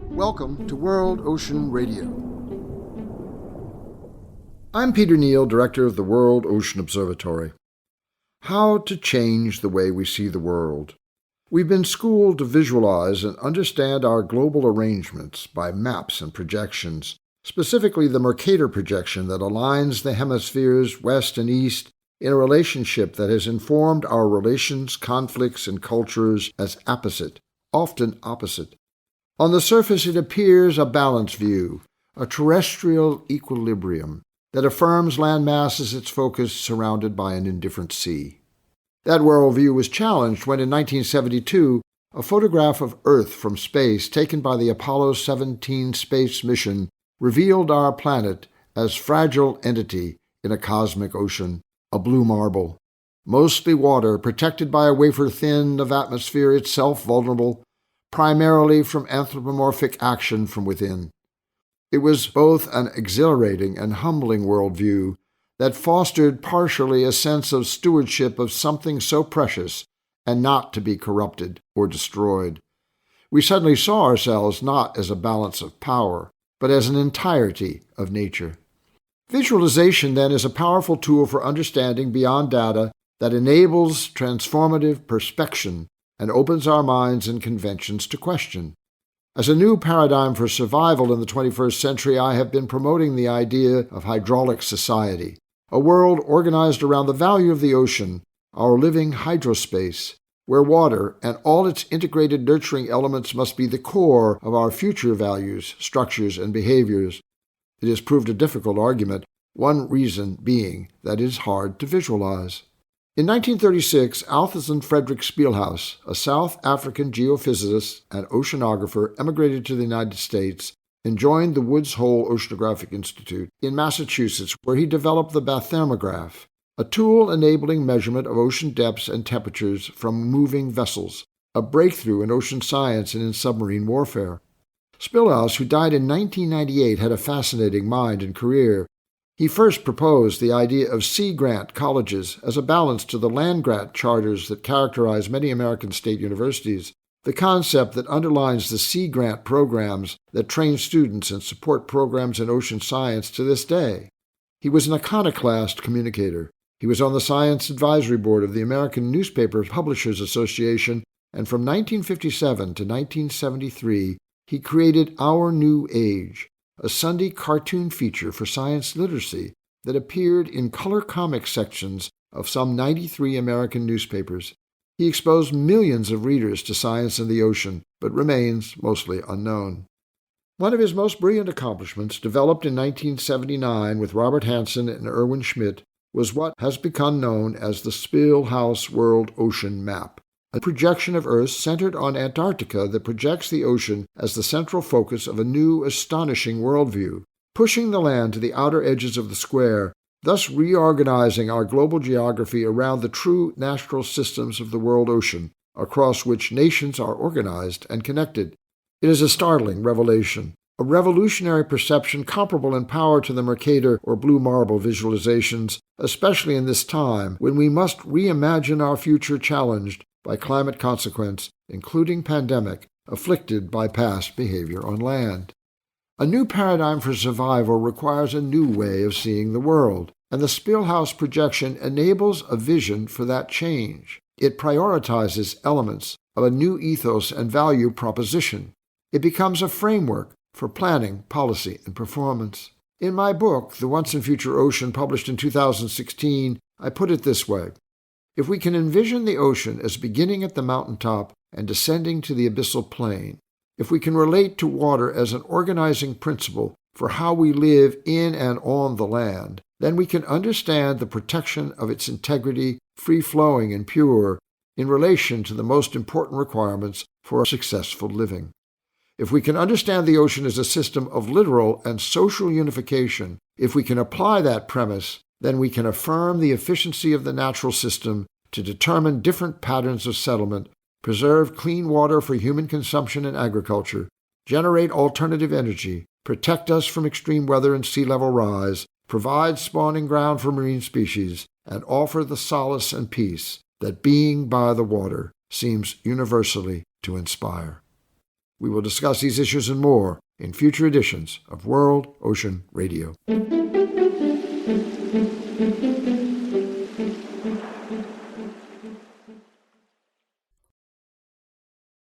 Welcome to World Ocean Radio. I'm Peter Neill, Director of the World Ocean Observatory. How to change the way we see the world. We've been schooled to visualize and understand our global arrangements by maps and projections, specifically the Mercator projection that aligns the hemispheres west and east in a relationship that has informed our relations, conflicts, and cultures as apposite, often opposite. On the surface it appears a balanced view, a terrestrial equilibrium that affirms landmass as its focus surrounded by an indifferent sea. That worldview was challenged when in 1972 a photograph of Earth from space taken by the Apollo 17 space mission revealed our planet as fragile entity in a cosmic ocean, a blue marble, mostly water, protected by a wafer-thin of atmosphere itself vulnerable, primarily from anthropomorphic action from within. It was both an exhilarating and humbling worldview that fostered partially a sense of stewardship of something so precious and not to be corrupted or destroyed. We suddenly saw ourselves not as a balance of power, but as an entirety of nature. Visualization, then, is a powerful tool for understanding beyond data that enables transformative perspection and opens our minds and conventions to question. As a new paradigm for survival in the 21st century, I have been promoting the idea of hydraulic society, a world organized around the value of the ocean, our living hydrospace, where water and all its integrated nurturing elements must be the core of our future values, structures, and behaviors. It has proved a difficult argument, one reason being that it is hard to visualize. In 1936, Althusson Frederick Spilhaus, a South African geophysicist and oceanographer, emigrated to the United States and joined the Woods Hole Oceanographic Institute in Massachusetts, where he developed the bathymetograph, a tool enabling measurement of ocean depths and temperatures from moving vessels, a breakthrough in ocean science and in submarine warfare. Spilhaus, who died in 1998, had a fascinating mind and career. He first proposed the idea of sea grant colleges as a balance to the land grant charters that characterize many American state universities, the concept that underlines the sea grant programs that train students and support programs in ocean science to this day. He was an iconoclast communicator. He was on the Science Advisory Board of the American Newspaper Publishers Association, and from 1957 to 1973, he created Our New Age, a Sunday cartoon feature for science literacy that appeared in color comic sections of some 93 American newspapers. He exposed millions of readers to science and the ocean, but remains mostly unknown. One of his most brilliant accomplishments, developed in 1979 with Robert Hansen and Erwin Schmidt, was what has become known as the Spilhaus World Ocean Map, a projection of Earth centered on Antarctica that projects the ocean as the central focus of a new, astonishing worldview, pushing the land to the outer edges of the square, thus reorganizing our global geography around the true natural systems of the world ocean, across which nations are organized and connected. It is a startling revelation, a revolutionary perception comparable in power to the Mercator or blue marble visualizations, especially in this time when we must reimagine our future challenged by climate consequence, including pandemic, afflicted by past behavior on land. A new paradigm for survival requires a new way of seeing the world, and the Spilhaus projection enables a vision for that change. It prioritizes elements of a new ethos and value proposition. It becomes a framework for planning, policy, and performance. In my book, The Once and Future Ocean, published in 2016, I put it this way: if we can envision the ocean as beginning at the mountaintop and descending to the abyssal plain, if we can relate to water as an organizing principle for how we live in and on the land, then we can understand the protection of its integrity, free-flowing and pure, in relation to the most important requirements for successful living. If we can understand the ocean as a system of literal and social unification, if we can apply that premise, then we can affirm the efficiency of the natural system to determine different patterns of settlement, preserve clean water for human consumption and agriculture, generate alternative energy, protect us from extreme weather and sea level rise, provide spawning ground for marine species, and offer the solace and peace that being by the water seems universally to inspire. We will discuss these issues and more in future editions of World Ocean Radio.